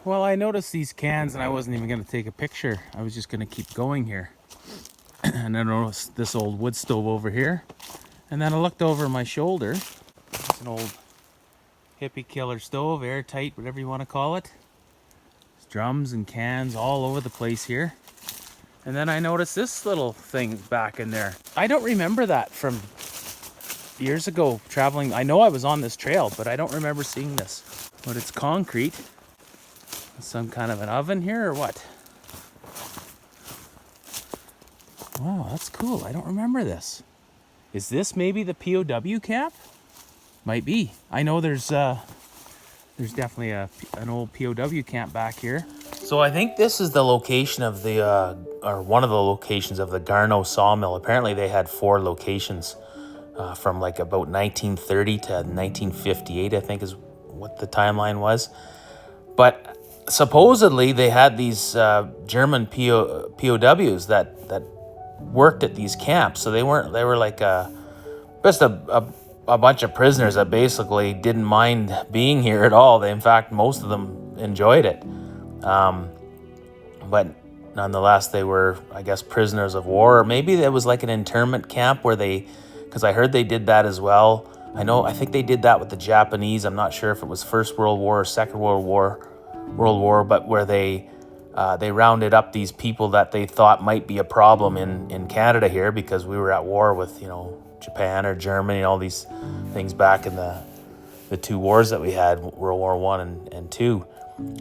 Well, I noticed these cans and I wasn't even going to take a picture. I was just going to keep going here. And I noticed this old wood stove over here. And then I looked over my shoulder. It's an old hippie killer stove, airtight, whatever you want to call it. There's drums and cans all over the place here. And then I noticed this little thing back in there. I don't remember that from years ago traveling. I know I was on this trail, but I don't remember seeing this. But it's concrete. Some kind of an oven here or what? Wow, that's cool. I don't remember this. Is this maybe the POW camp? Might be. I know there's definitely an old POW camp back here. So I think this is the location of the, or one of the locations of the Garneau sawmill. Apparently they had 4 locations from like about 1930 to 1958, I think is what the timeline was. But supposedly they had these German POWs that worked at these camps. So they were like just a bunch of prisoners that basically didn't mind being here at all. In fact, most of them enjoyed it. But nonetheless, they were, I guess, prisoners of war. Or maybe there was like an internment camp where because I heard they did that as well. I think they did that with the Japanese. I'm not sure if it was First World War or Second World War, but where they rounded up these people that they thought might be a problem in Canada here, because we were at war with, Japan or Germany and all these things back in the 2 wars that we had, World War I and II.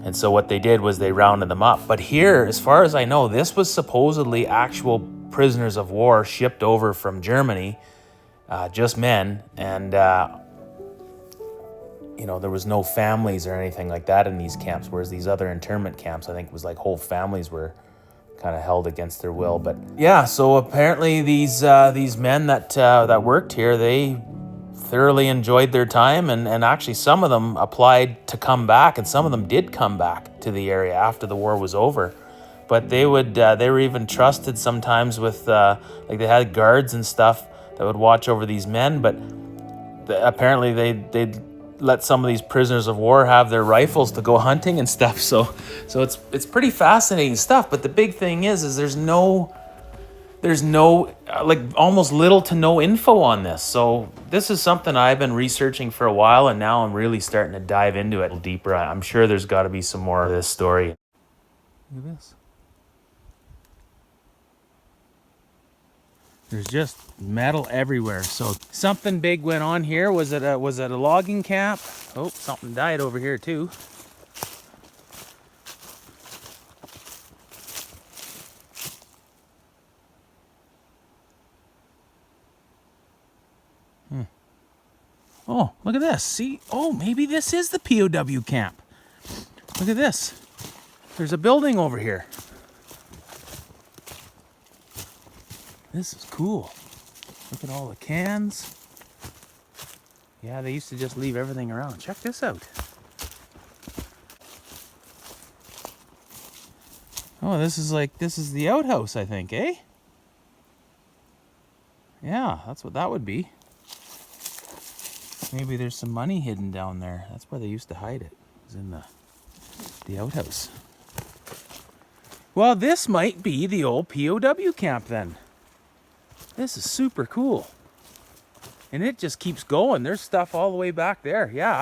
And so what they did was they rounded them up. But here, as far as I know, this was supposedly actual prisoners of war shipped over from Germany, just men, and there was no families or anything like that in these camps, whereas these other internment camps, I think, was like whole families were kind of held against their will. But yeah, so apparently these men that worked here, they thoroughly enjoyed their time, and actually some of them applied to come back, and some of them did come back to the area after the war was over. But they were even trusted sometimes with like they had guards and stuff that would watch over these men, but apparently they'd let some of these prisoners of war have their rifles to go hunting and stuff. So it's pretty fascinating stuff. But the big thing is there's no like almost little to no info on this. So this is something I've been researching for a while, and now I'm really starting to dive into it a little deeper. I'm sure there's got to be some more of this story. Look at this. There's just metal everywhere. So something big went on here. Was it a logging camp? Oh, something died over here too. Oh, look at this. See? Oh, maybe this is the POW camp. Look at this. There's a building over here. This is cool. Look at all the cans. Yeah, they used to just leave everything around. Check this out. Oh, this is the outhouse, I think, eh? Yeah, that's what that would be. Maybe there's some money hidden down there. That's where they used to hide it. It was in the outhouse. Well, this might be the old POW camp then. This is super cool. And it just keeps going. There's stuff all the way back there. Yeah,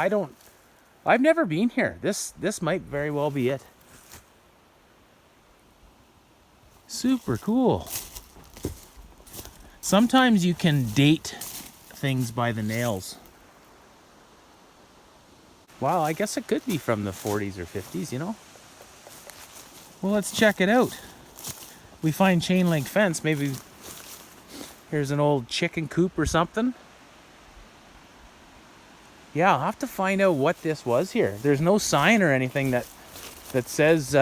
I've never been here. This might very well be it. Super cool. Sometimes you can date things by the nails. Wow, I guess it could be from the 40s or 50s, Well, let's check it out. We find chain link fence. Maybe here's an old chicken coop or something. Yeah, I'll have to find out what this was here. There's no sign or anything that says,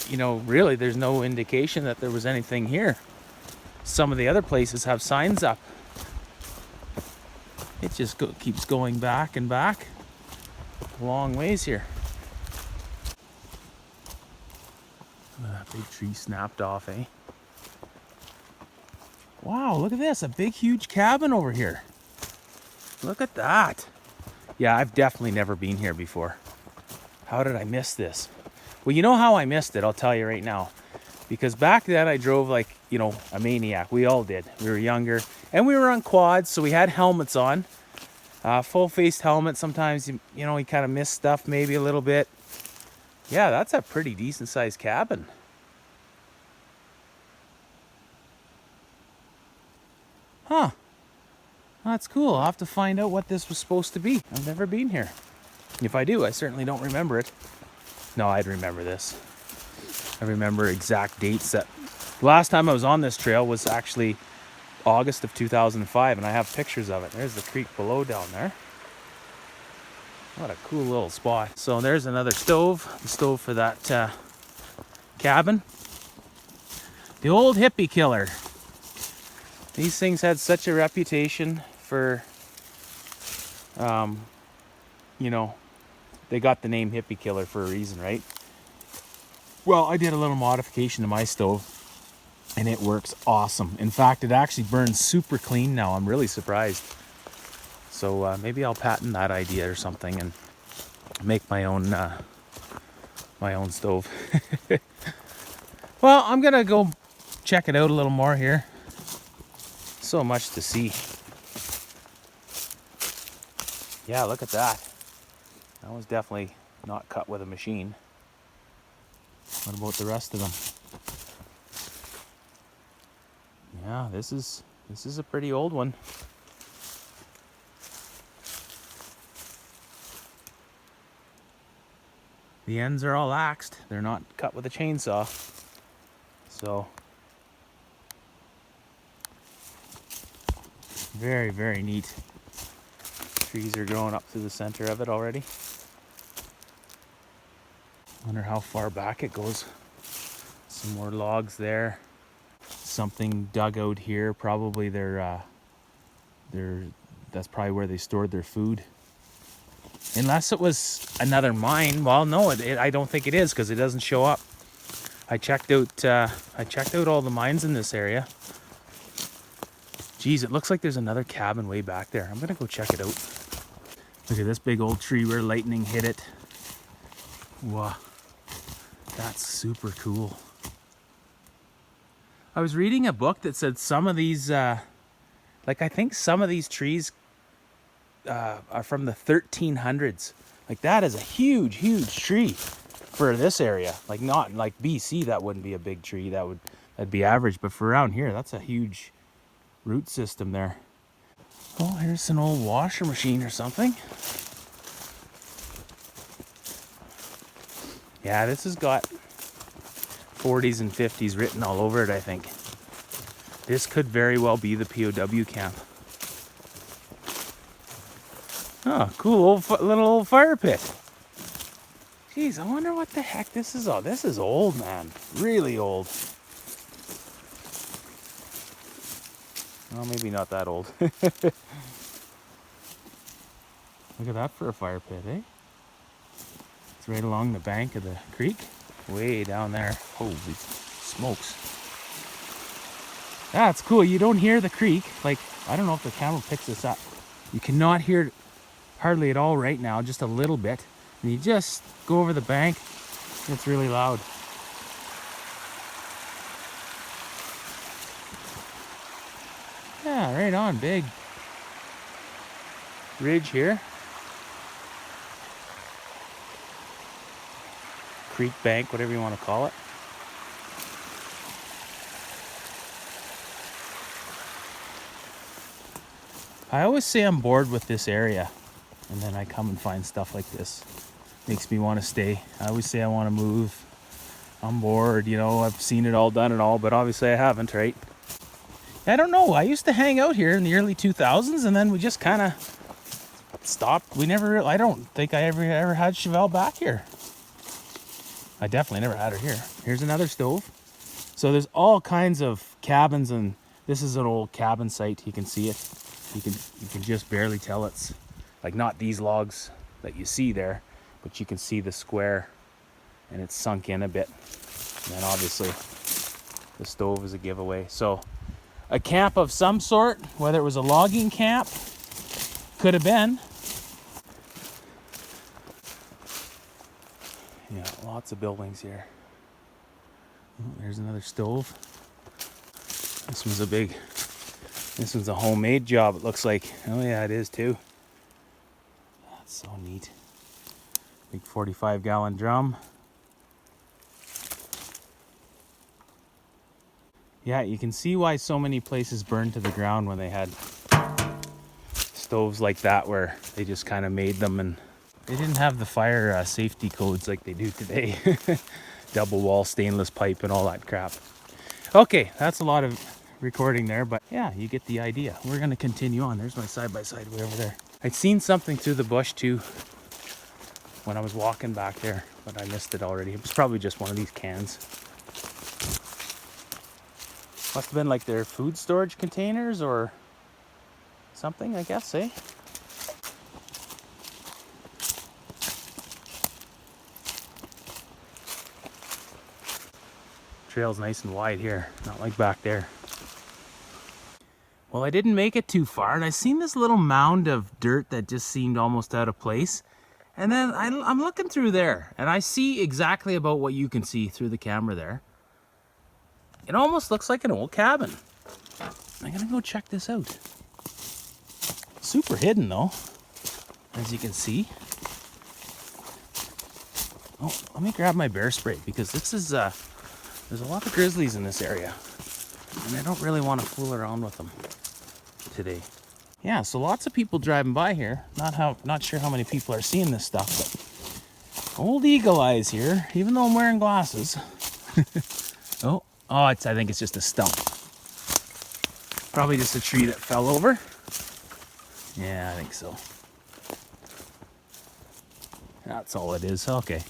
really there's no indication that there was anything here. Some of the other places have signs up. It just keeps going back and back. A long ways here. That big tree snapped off, eh? Wow, look at this. A big, huge cabin over here. Look at that. Yeah, I've definitely never been here before. How did I miss this? Well, you know how I missed it, I'll tell you right now. Because back then I drove like, you know, a maniac. We all did. We were younger. And we were on quads, so we had helmets on. Full-faced helmet. Sometimes, you know, you kind of miss stuff maybe a little bit. Yeah, that's a pretty decent-sized cabin. Huh. That's cool. I'll have to find out what this was supposed to be. I've never been here. If I do, I certainly don't remember it. No, I'd remember this. I remember exact dates. That last time I was on this trail was actually August of 2005, and I have pictures of it. There's the creek below down there. What a cool little spot. So there's another stove, the stove for that cabin. The old hippie killer. These things had such a reputation for, you know, they got the name hippie killer for a reason, right? Well, I did a little modification to my stove, and it works awesome. In fact, it actually burns super clean now. I'm really surprised. So maybe I'll patent that idea or something and make my own stove. Well, I'm gonna go check it out a little more here. So much to see. Yeah, look at that. That was definitely not cut with a machine. What about the rest of them? Yeah, this is a pretty old one. The ends are all axed. They're not cut with a chainsaw. So very, very neat. Trees are growing up through the center of it already. Wonder how far back it goes. Some more logs there. Something dug out here. Probably that's probably where they stored their food. Unless it was another mine. Well, no, I don't think it is because it doesn't show up. I checked out all the mines in this area. Geez, it looks like there's another cabin way back there. I'm gonna go check it out. Look at this big old tree where lightning hit it. Wow, that's super cool. I was reading a book that said some of these, I think some of these trees are from the 1300s. Like that is a huge, huge tree for this area. Like not like BC, that wouldn't be a big tree. That'd be average. But for around here, that's a huge root system there. Oh, here's an old washer machine or something. Yeah, this has got 40s and 50s written all over it, I think. This could very well be the POW camp. Oh, cool little old fire pit. Jeez, I wonder what the heck this is. Oh, this is old, man. Really old. Well, maybe not that old. Look at that for a fire pit, eh? It's right along the bank of the creek. Way down there. Holy smokes. That's cool. You don't hear the creek. Like, I don't know if the camera picks this up. You cannot hear it hardly at all right now, just a little bit. And you just go over the bank, it's really loud. Yeah, right on, big ridge here. Creek bank, whatever you want to call it. I always say I'm bored with this area, and then I come and find stuff like this. Makes me want to stay. I always say I want to move. I'm bored, you know, I've seen it all, done it all, but obviously I haven't, right? I don't know. I used to hang out here in the early 2000s, and then we just kind of stopped. I don't think I ever had Chevelle back here. I definitely never had her here. Here's another stove. So there's all kinds of cabins, and this is an old cabin site. You can see it. You can just barely tell it's like not these logs that you see there, but you can see the square, and it's sunk in a bit. And then obviously the stove is a giveaway. So a camp of some sort, whether it was a logging camp, could have been. Yeah, lots of buildings here. Oh, there's another stove. This one's a homemade job, it looks like. Oh yeah, it is too. That's so neat. Big 45-gallon drum. Yeah, you can see why so many places burned to the ground when they had stoves like that, where they just kind of made them, and they didn't have the fire safety codes like they do today. Double wall stainless pipe and all that crap. Okay, that's a lot of recording there, but yeah, you get the idea. We're gonna continue on. There's my side-by-side way over there. I'd seen something through the bush too when I was walking back there, but I missed it already. It was probably just one of these cans. Must have been like their food storage containers or something, I guess, eh? Trail's nice and wide here, not like back there. Well, I didn't make it too far, and I seen this little mound of dirt that just seemed almost out of place. And then I'm looking through there, and I see exactly about what you can see through the camera there. It almost looks like an old cabin. I'm gonna go check this out. Super hidden though, as you can see. Oh, let me grab my bear spray, because this is, there's a lot of grizzlies in this area, and I don't really want to fool around with them today. Yeah, so lots of people driving by here. Not sure how many people are seeing this stuff, but old eagle eyes here, even though I'm wearing glasses. Oh, I think it's just a stump. Probably just a tree that fell over. Yeah, I think so. That's all it is. Okay.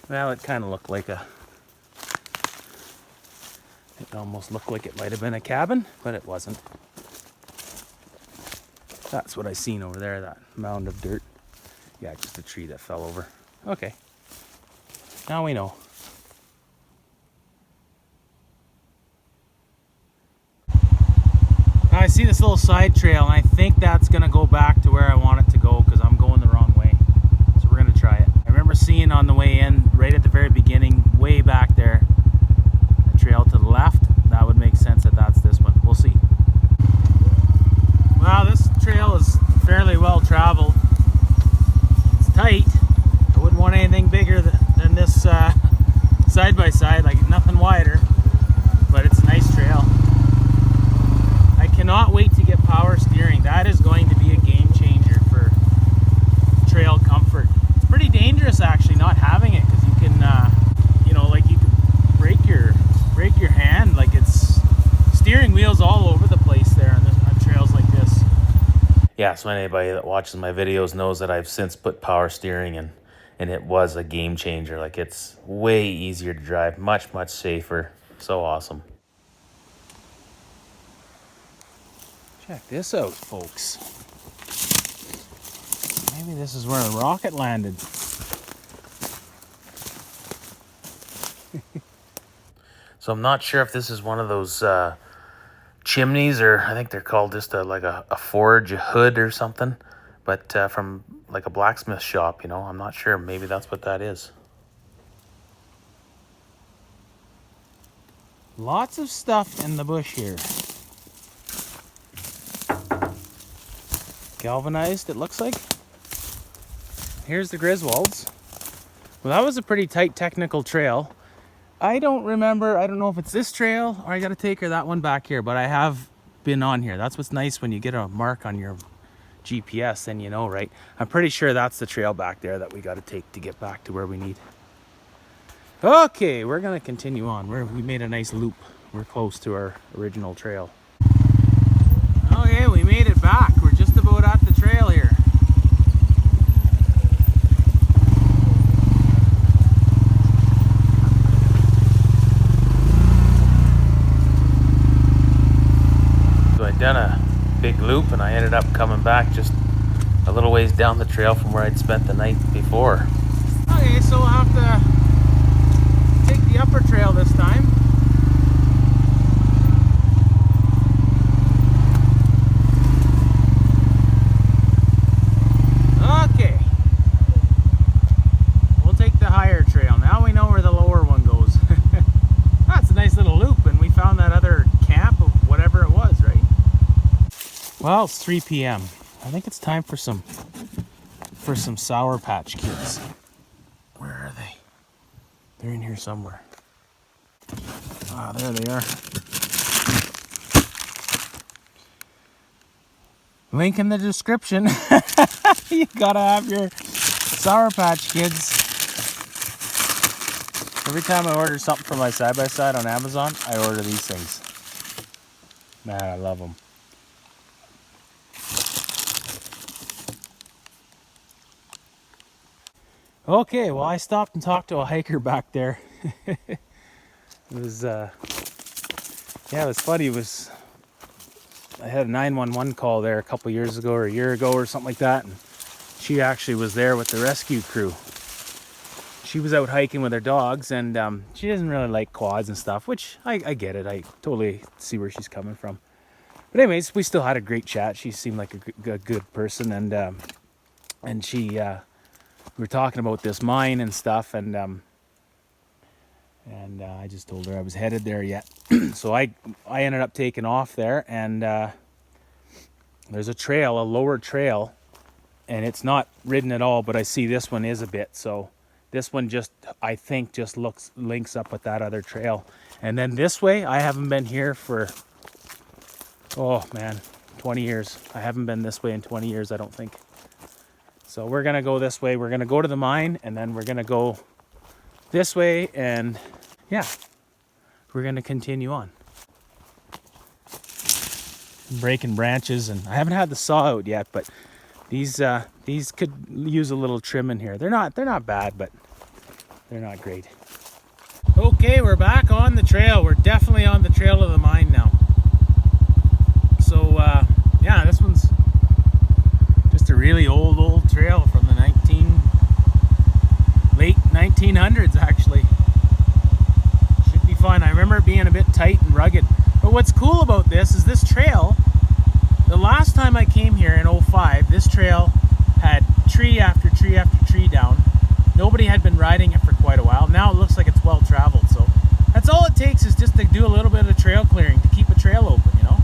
Well, it kind of looked like it almost looked like it might have been a cabin, but it wasn't. That's what I seen over there, that mound of dirt. Yeah, just a tree that fell over. Okay. Now we know. Now I see this little side trail, and I think that's gonna go back to where I want it to go, because I'm going the wrong way. So we're gonna try it. I remember seeing on the way in, right at the very beginning, way back there, a trail to the left. That would make sense that that's this one. We'll see. Wow, this trail is fairly well traveled. It's tight. I wouldn't want anything bigger than this side-by-side, like nothing wider, but it's a nice trail. I cannot wait to get power steering. That is going to be a game changer for trail comfort. It's pretty dangerous actually not having it, because you can, you know, like you can break your hand. Like, it's steering wheels all over the place there on trails like this. Yeah, so anybody that watches my videos knows that I've since put power steering in, and it was a game changer. Like, it's way easier to drive, much safer. So awesome. Check this out, folks. Maybe this is where a rocket landed. So I'm not sure if this is one of those chimneys, or I think they're called just like a forge, a hood or something, but from like a blacksmith shop, you know. I'm not sure. Maybe that's what that is. Lots of stuff in the bush here. Galvanized, it looks like. Here's the Griswolds. Well, that was a pretty tight technical trail. I don't know if it's this trail or I gotta take her that one back here, but I have been on here. That's what's nice when you get a mark on your GPS, then you know, right? I'm pretty sure that's the trail back there that we gotta take to get back to where we need. Okay, we're gonna continue on. We made a nice loop. We're close to our original trail. Okay, we made it back. We're just about at the trail here. So I'd done a big loop, and I ended up coming back just a little ways down the trail from where I'd spent the night before. Okay, so we'll have to take the upper trail this time. Okay. We'll take the higher Well, it's 3 p.m. I think it's time for some Sour Patch Kids. Where are they? They're in here somewhere. Ah, there they are. Link in the description. You gotta have your Sour Patch Kids. Every time I order something for my side-by-side on Amazon, I order these things. Man, I love them. Okay, well, I stopped and talked to a hiker back there. It was, yeah, it was funny. I had a 911 call there a couple years ago or a year ago or something like that, and she actually was there with the rescue crew. She was out hiking with her dogs, and she doesn't really like quads and stuff, which I get it. I totally see where she's coming from. But anyways, we still had a great chat. She seemed like a good person, and she we were talking about this mine and stuff, and I just told her I was headed there yet. So I ended up taking off there, and there's a trail, a lower trail, and it's not ridden at all, but I see this one is a bit. So this one I think just links up with that other trail. And then this way, I haven't been here for, oh man, 20 years. I haven't been this way in 20 years, I don't think. So we're gonna go this way. We're gonna go to the mine, and then we're gonna go this way, and yeah, we're gonna continue on. Breaking branches, and I haven't had the saw out yet, but these could use a little trim in here. They're not bad, but they're not great. Okay, we're back on the trail. We're definitely on the trail of the mine now. So yeah, this one's just a really old trail from the late 1900s actually. Should be fun. I remember it being a bit tight and rugged. But what's cool about this is this trail, the last time I came here in 05, this trail had tree after tree after tree down. Nobody had been riding it for quite a while. Now it looks like it's well traveled. So that's all it takes, is just to do a little bit of trail clearing to keep a trail open, you know?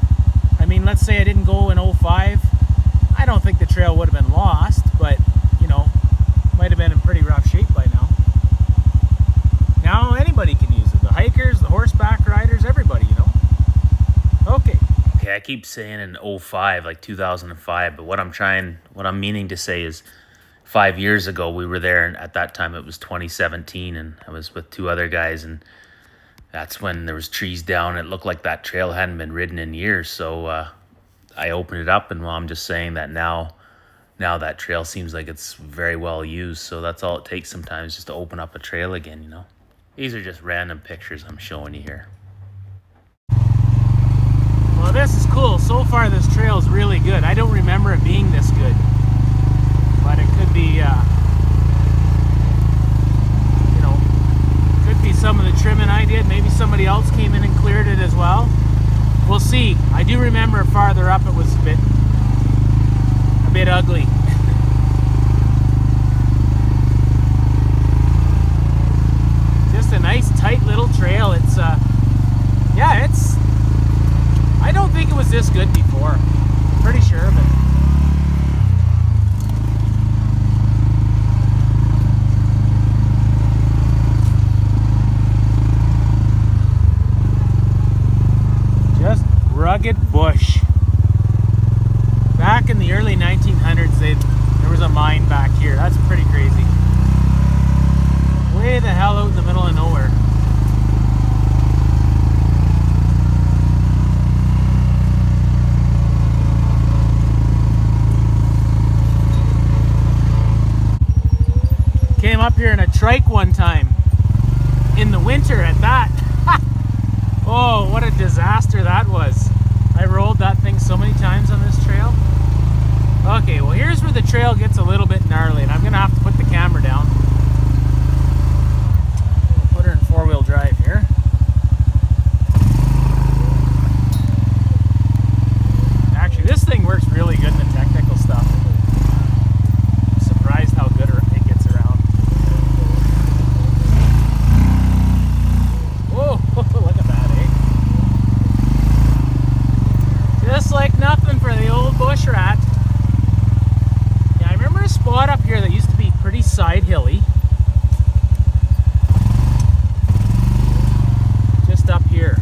I mean, let's say I didn't go in 05. I don't think the trail would have been lost, but, you know, might have been in pretty rough shape by now. Now anybody can use it. The hikers, the horseback riders, everybody, you know? Okay, I keep saying in 05, like 2005, but what I'm meaning to say is 5 years ago we were there, and at that time it was 2017, and I was with two other guys, and that's when there was trees down. It looked like that trail hadn't been ridden in years, so I opened it up, and well, I'm just saying that now that trail seems like it's very well used. So that's all it takes sometimes, just to open up a trail again, you know. These are just random pictures I'm showing you here. Well, this is cool. So far this trail is really good. I don't remember it being this good, but it could be you know, could be some of the trimming I did. Maybe somebody else came in and cleared it as well. We'll see. I do remember farther up it was a bit ugly. Just a nice tight little trail. It's yeah, I don't think it was this good before. I'm pretty sure of it. Just rugged bush. Back in the early 1900s, there was a mine back here. That's pretty crazy. Way the hell out in the middle of nowhere. Came up here in a trike one time. In the winter at that. Oh, what a disaster that was. I rolled that thing so many times on this trail. Okay, well here's where the trail gets a little bit gnarly, and I'm gonna have to put the camera down. We'll put her in four-wheel drive here. Actually, this thing works really good in the technical stuff. I'm surprised how good it gets around. Whoa, look at that, eh? Just like nothing for the old side hilly. Just up here.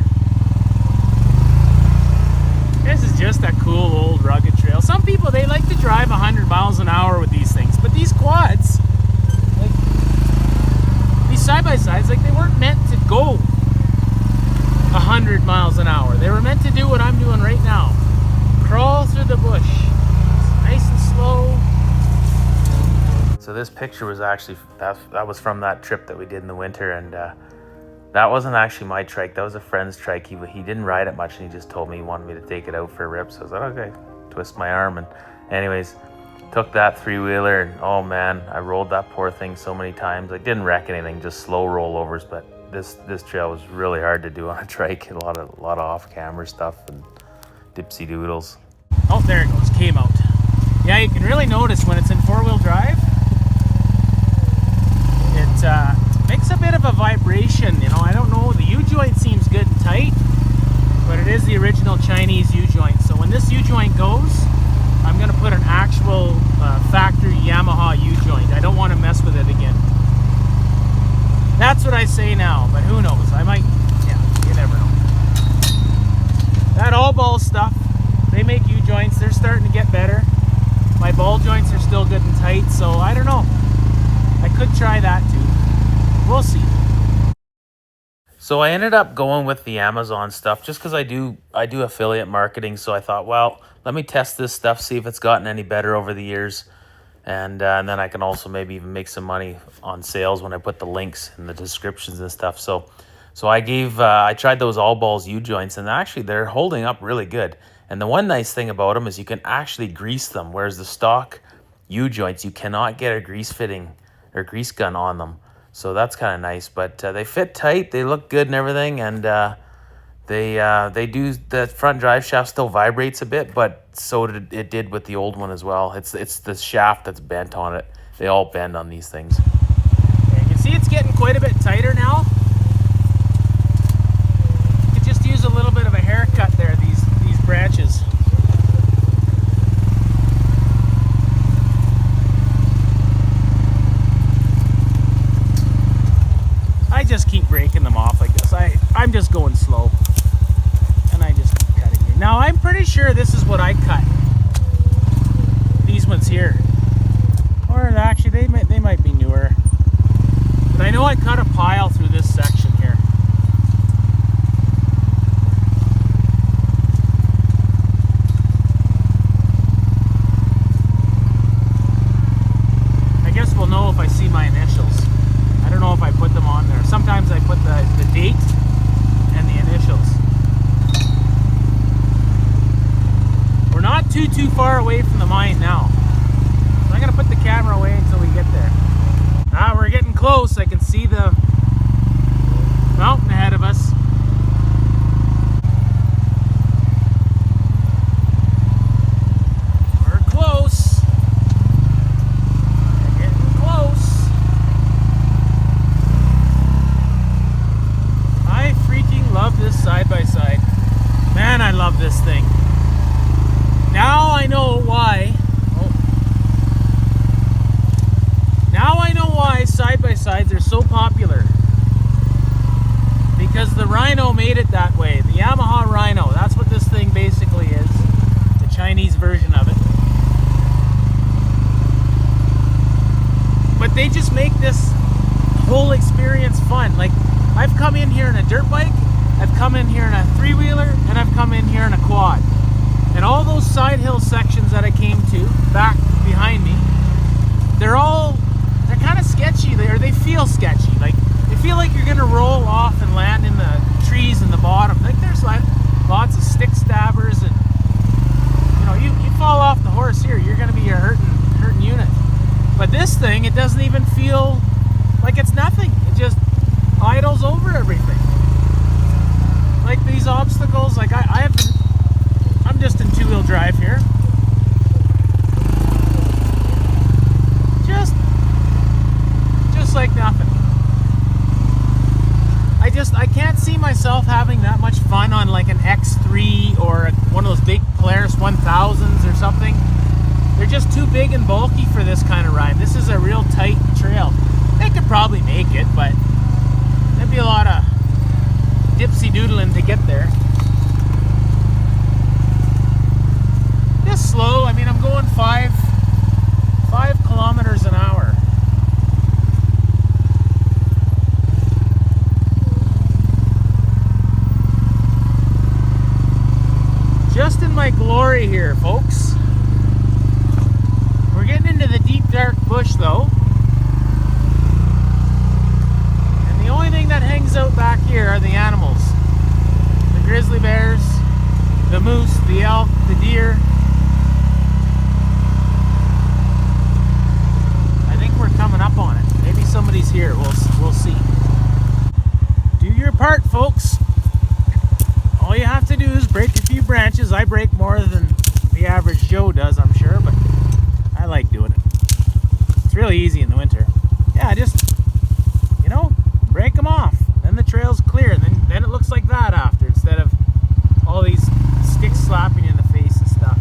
This is just a cool old rugged trail. Some people, they like to drive 100 miles an hour with these things, but these quads, like these side-by-sides, like they weren't meant to go 100 miles an hour. They were meant to do what I'm doing right now. Crawl through the bush. Nice and slow. So this picture was actually, that was from that trip that we did in the winter, and that wasn't actually my trike. That was a friend's trike. He didn't ride it much, and he just told me he wanted me to take it out for a rip. So I was like, okay, twist my arm. And anyways, took that three-wheeler, and oh man, I rolled that poor thing so many times. I didn't wreck anything, just slow rollovers, but this trail was really hard to do on a trike. A lot of off-camera stuff and dipsy doodles. Oh, there it goes. Came out. Yeah, you can really notice when it's in four-wheel drive. It makes a bit of a vibration. You know, I don't know. The U-joint seems good and tight, but it is the original Chinese U-joint. So when this U-joint goes, I'm going to put an actual factory Yamaha U-joint. I don't want to mess with it again. That's what I say now, but who knows? I might, yeah, you never know. That all ball stuff, they make U-joints. They're starting to get better. My ball joints are still good and tight, so I don't know. I could try that too. We'll see. So I ended up going with the Amazon stuff just because I do affiliate marketing. So I thought, well, let me test this stuff, see if it's gotten any better over the years. And then I can also maybe even make some money on sales when I put the links in the descriptions and stuff. So I tried those all balls U-joints, and actually they're holding up really good. And the one nice thing about them is you can actually grease them, whereas the stock U-joints, you cannot get a grease fitting or grease gun on them. So that's kind of nice, but they fit tight, they look good and everything, and they do, the front drive shaft still vibrates a bit, but so it did with the old one as well. It's the shaft that's bent on it. They all bend on these things. Yeah, you can see it's getting quite a bit tighter now. You could just use a little bit of a haircut there, these branches. I just keep breaking them off like this. I'm just going slow, and I just keep cutting here. Now I'm pretty sure this is what I cut. These ones here, or actually they might be newer. But I know I cut a pile through this section here. I guess we'll know if I see my initials. I don't know if I put them on there. Sometimes I put the date and the initials. We're not too far away from the mine now. So I'm gonna put the camera away until we get there. Ah, we're getting close. I can see the mountain ahead of us. We're close. We're getting close. I freaking love this side-by-side. Man, I love this thing. Now I know why. Now I know why side-by-sides are so popular. Because the Rhino made it that way. The Yamaha Rhino. That's what this thing basically is. The Chinese version of it. But they just make this whole experience fun. Like, I've come in here in a dirt bike, I've come in here in a three-wheeler, and I've come in here in a quad. And all those side hill sections that I came to, back behind me, they're kind of sketchy, or they feel sketchy. Like, they feel like you're gonna roll off and land in the trees in the bottom. Like, there's like lots of stick stabbers, and you know, you fall off the horse here, you're gonna be a hurting unit. But this thing, it doesn't even feel like it's nothing. It just idles over everything. Like these obstacles, like I'm just in two-wheel drive here. Just like nothing. I can't see myself having that much fun on like an X3 or one of those big Polaris 1000s or something. They're just too big and bulky for this kind of ride. This is a real tight are the animals. The grizzly bears, the moose, the elk, the deer. I think we're coming up on it. Maybe somebody's here. We'll see. Do your part, folks. All you have to do is break a few branches. I break more than the average Joe does, I'm sure, but I like doing it. It's really easy in the winter. Yeah, just, you know, break them off. Then the trail's clear, and then it looks like that after, instead of all these sticks slapping you in the face and stuff.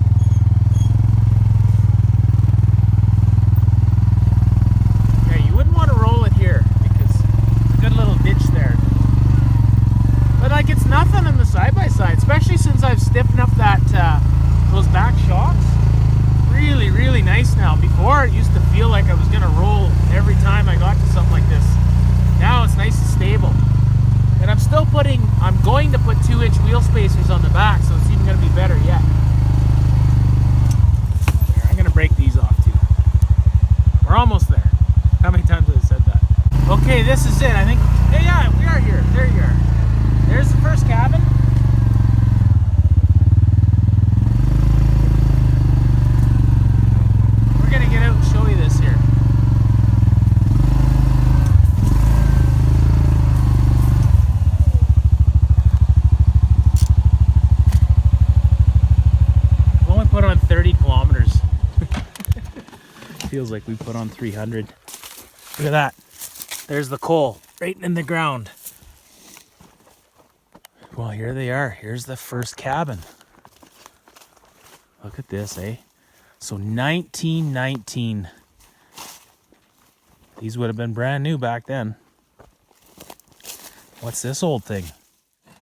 Yeah, you wouldn't want to roll it here because it's a good little ditch there. But like, it's nothing in the side-by-side, especially since I've stiffened up that those back shocks. Really, really nice now. Before, it used to feel like I was going to roll every time I got to something like this. Now it's nice and stable. And I'm going to put 2-inch wheel spacers on the back, so it's even going to be better yet. There, I'm going to break these off too. We're almost there. How many times have I said that? Okay, this is it. I think, yeah, we are here. There you are. There's the first cabin. We're going to get out and show you this here. We've only put on 30 kilometers. Feels like we put on 300. Look at that. There's the coal right in the ground. Well, here they are. Here's the first cabin. Look at this, eh? So 1919. These would have been brand new back then. What's this old thing?